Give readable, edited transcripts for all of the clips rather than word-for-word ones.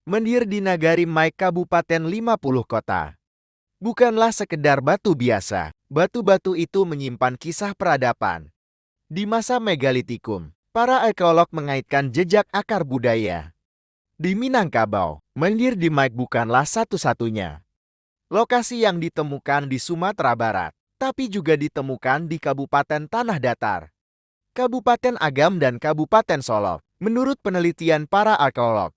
Menhir di Nagari Maik Kabupaten 50 Kota. Bukanlah sekedar batu biasa. Batu-batu itu menyimpan kisah peradaban. Di masa Megalitikum, para arkeolog mengaitkan jejak akar budaya. Di Minangkabau, Menhir di Maik bukanlah satu-satunya lokasi yang ditemukan di Sumatera Barat, tapi juga ditemukan di Kabupaten Tanah Datar, Kabupaten Agam dan Kabupaten Solok. Menurut penelitian para arkeolog,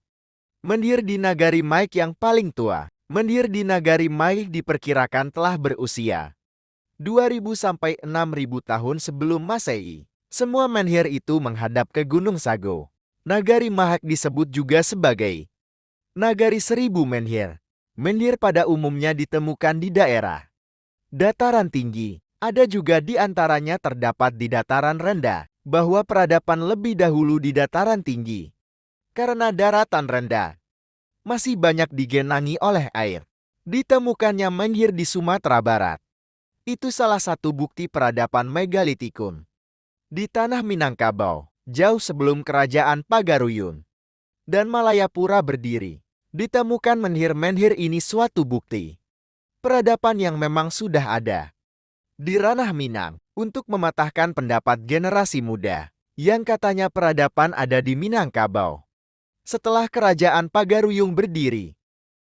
Menhir di Nagari Maik yang paling tua, Menhir di Nagari Maik diperkirakan telah berusia 2000 sampai 6000 tahun sebelum Masehi. Semua menhir itu menghadap ke Gunung Sago. Nagari Mahak disebut juga sebagai Nagari Seribu Menhir. Menhir pada umumnya ditemukan di daerah dataran tinggi. Ada juga di antaranya terdapat di dataran rendah, bahwa peradaban lebih dahulu di dataran tinggi. Karena daratan rendah masih banyak digenangi oleh air. Ditemukannya menhir di Sumatera Barat. Itu salah satu bukti peradaban Megalitikum. Di tanah Minangkabau, jauh sebelum kerajaan Pagaruyung dan Malayapura berdiri, ditemukan menhir-menhir ini suatu bukti peradaban yang memang sudah ada di ranah Minang untuk mematahkan pendapat generasi muda yang katanya peradaban ada di Minangkabau. Setelah kerajaan Pagaruyung berdiri,